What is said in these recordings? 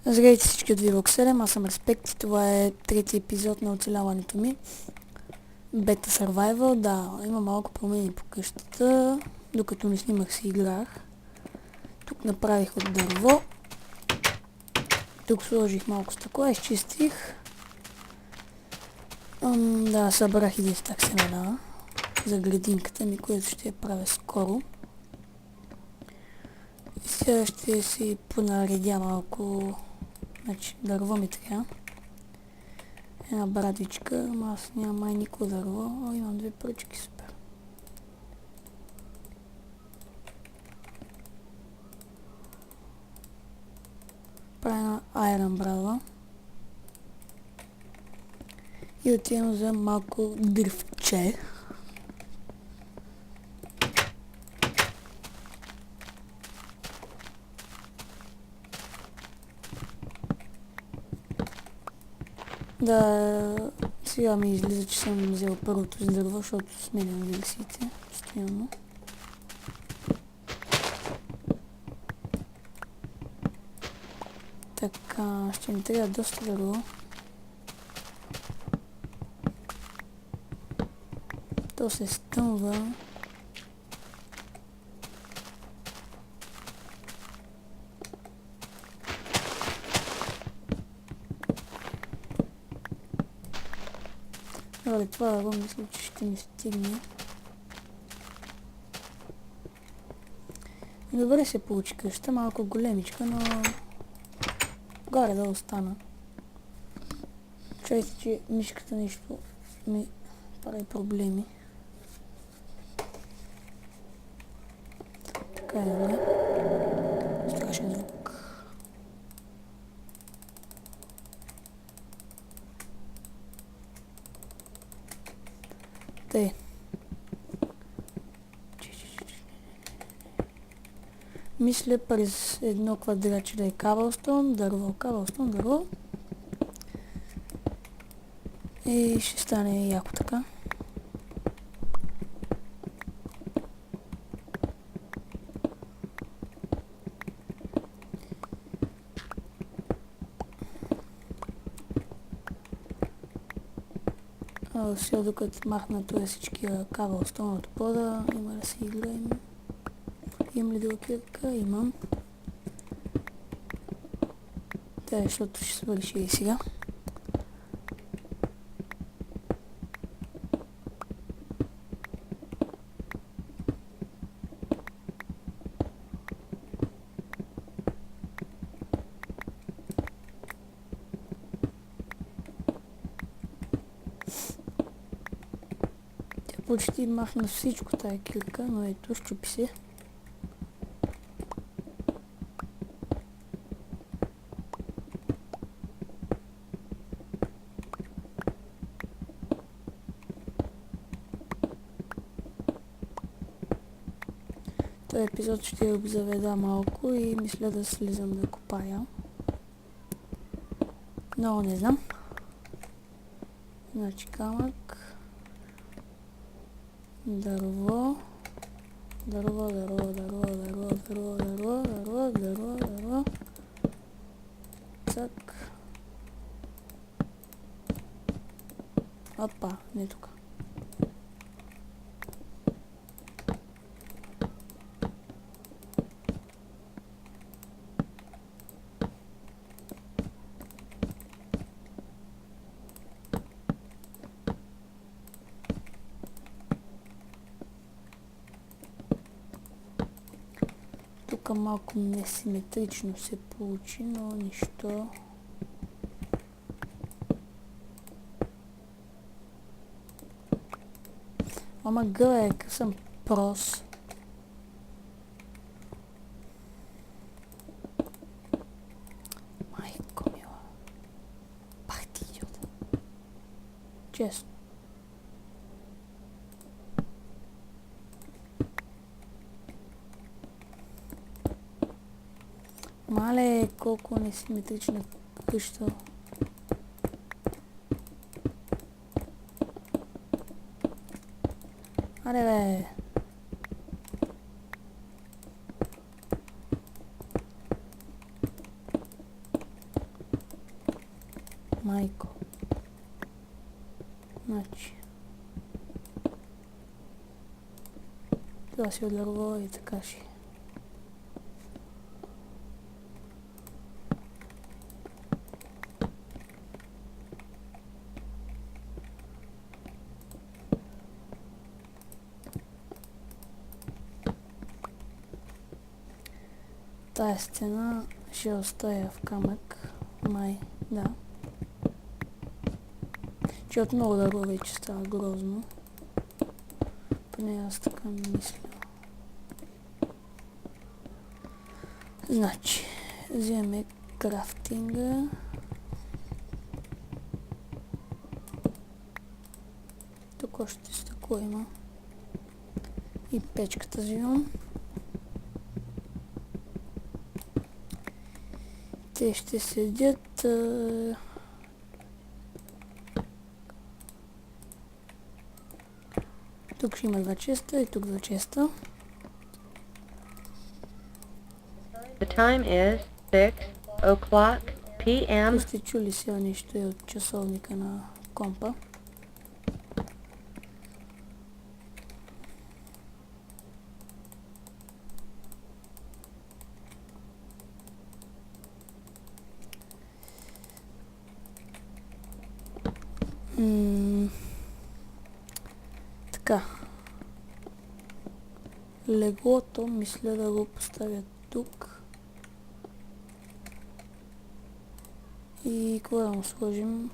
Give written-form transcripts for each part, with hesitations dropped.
Здравейте всички от Vlog 7, аз съм Респект и това е трети епизод на оцеляването ми. Бета Survival, да, има малко промени по къщата, докато не снимах си играх. Тук направих от дърво. Тук сложих малко стъкла, изчистих. Да, събрах един стак семена за градинката ми, което ще я правя скоро. И сега ще си понаредя малко, значи дърво ми трябва. Една брадичка, ама аз нямам май никакво дърво, а имам две пръчки, супер. Правя една айрон брадва. И отивам за малко дръвче. Да, сега ми излиза, че съм взел първото с дърво, защото сменям версиите постоянно. Така, ще ми трябва доста дърво. То се стъмва. Добре, това дърво мисля, че ще ми стигне. Добре се получи къща, малко големичка, но горе да остана. Чуйте, че мишката нещо ми прави проблеми. Така е добре. Страшен звук. Тъй. Мисля през едно квадратче да е кабелстон, дърво, кабелстон, дърво. И ще стане яко така. Сега докато махна това всички кабелстон от пода, има да си играем. Имам ли друга кирка? Имам. Да, защото ще свърши и сега. Тя почти махна всичко тая кирка, но ето, щупи се. Този епизод ще я обзаведа малко и мисля да слизам да копая. Но не знам. Значи камък. Дърво. Дърво, дърво, дърво, дърво, дърво, дърво, дърво, дърво, дърво. Цък. Опа, не тук. Тук малко несиметрично се получи, но нищо. Ама гъла къв съм прос. Майко мила. Пах ти идиота. Честно. Мале, колко несиметрична къща. Аре бе. Майко. Значи. Това си от дърво и така ще. Тая стена ще оставя в камък. Май, да. Че от много дърво вече става грозно. Поне аз така мисля. Значи, вземем крафтинга. Тук още стъкло има. И печката взимам. Те ще седят... Тук ще има 2 честа и тук 2 честа. The time is 6 o'clock p.m. Сте чули сега нещо е от часовника на компа. Така. Леглото мисля да го поставя тук. И какво да му сложим?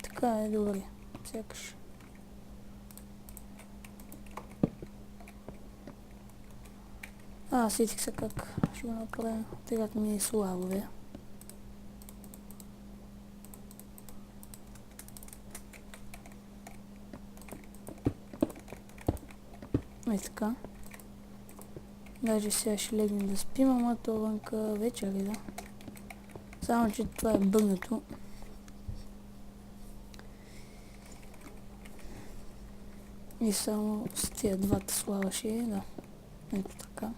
Така е добре. Сякаш. Сетих се как ще го направя. Трябват ми славове. И така. Даже сега ще легнем да спим, ама то вънка вечер ли да? Само че това е бъгнато. И само с тия двата слава ще е, да. Ето така.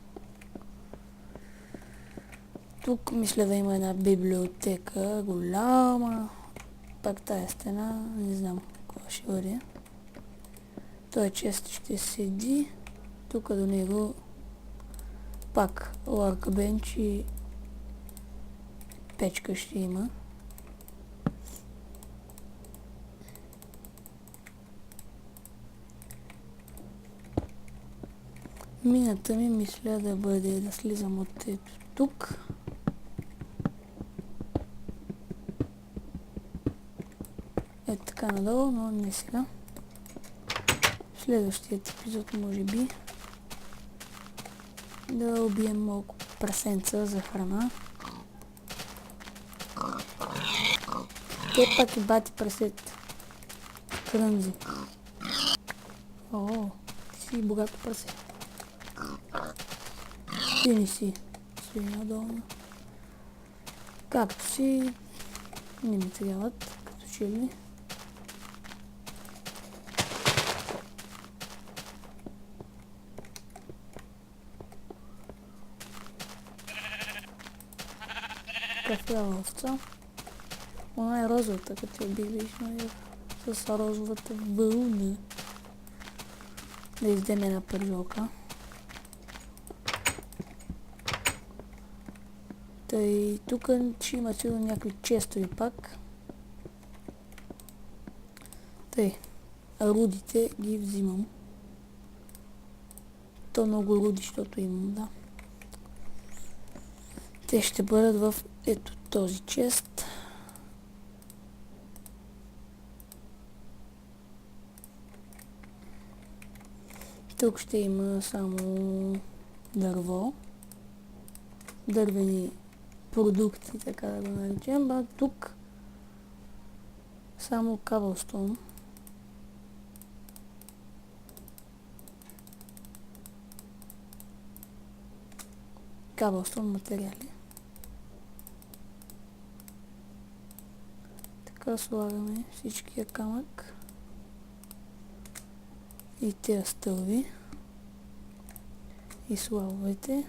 Тук мисля да има една библиотека, голяма. Пак тая стена, не знам кога ще бъде. Той често ще седи. Тук до него пак workbench и печка ще има. Мината ми мисля да бъде да слизам от ето тук. Ето така надолу, но не сега. В следващият епизод може би да убием малко прасенца за храна. Те пак и бати прасет. Крънзи. О, ти си богато прасе. Ти не си свиня долна. Както си, не ми трябват, като че ли. Кафява овца. Она е розовата, като я бих нали, с розовата вълна. Да издем една пържолка. Тъй, тук ще има сигурно някакви честови пак. Тъй, рудите ги взимам. То много руди, защото имам, да. Те ще бъдат в ето този чест. Тук ще има само дърво. Дървени продукти, така да го наречем. А тук само каблстон. Каблстон материали. Така слагаме всичкия камък и тези стълби и славовете.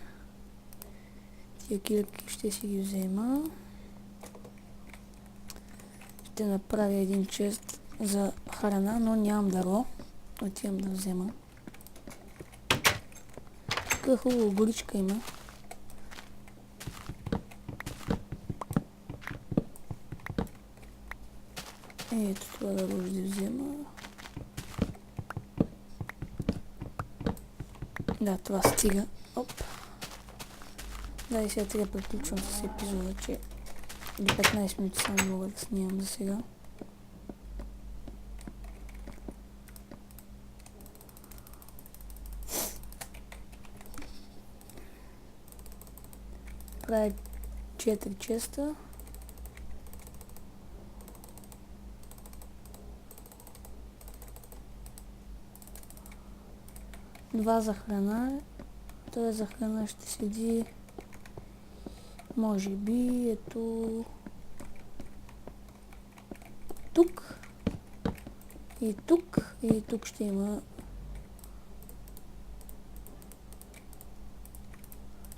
тия килки ще си ги взема. Ще направя един чест за храна, но нямам дърво. Отивам да взема. Тук хубаво горичка има. Ето това дърво ще взема. Да, това стига. Оп. Да, и сега трябва да приключвам с епизода, че до 15 минути само мога да снимам за сега. Правя 4 честа. Два за храна. Той за храна ще седи може би ето тук и тук и тук ще има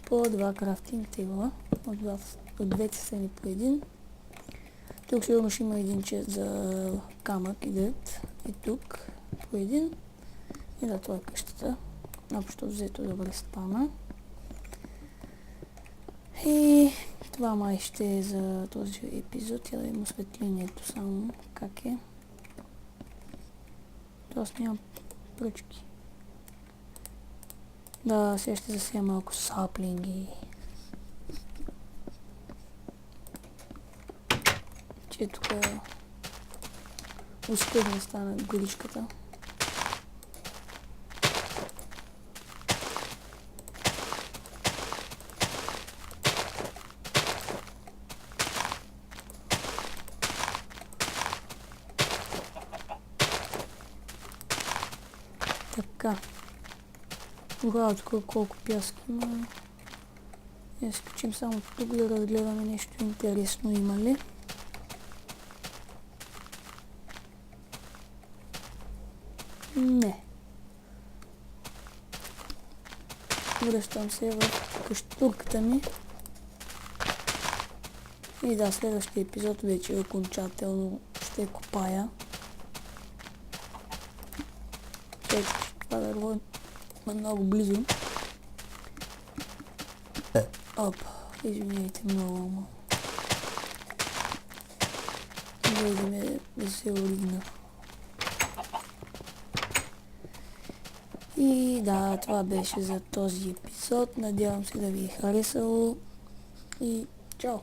по два крафтинг тейбъла от двете страни по един. Тук сигурно ще има един чест за камък и дърт и тук по един. И да, това е къщата. Общо взето добре спана. И това май ще е за този епизод. Я да има осветлението само как е. Тоест нямам пръчки. Да, сега ще засея малко саплинги. Че тук успех да стане горичката. Така. Тогава тук колко пясък има. Я скачим само тук да разгледаме нещо интересно има ли. Не. Връщам се в къщурката ми. И да, следващия епизод вече окончателно ще копая. Това дърво е много близо. Оп, извиняйте много, ама. Гледаме да се оригна. И да, това беше за този епизод. Надявам се да ви е харесало. И чао!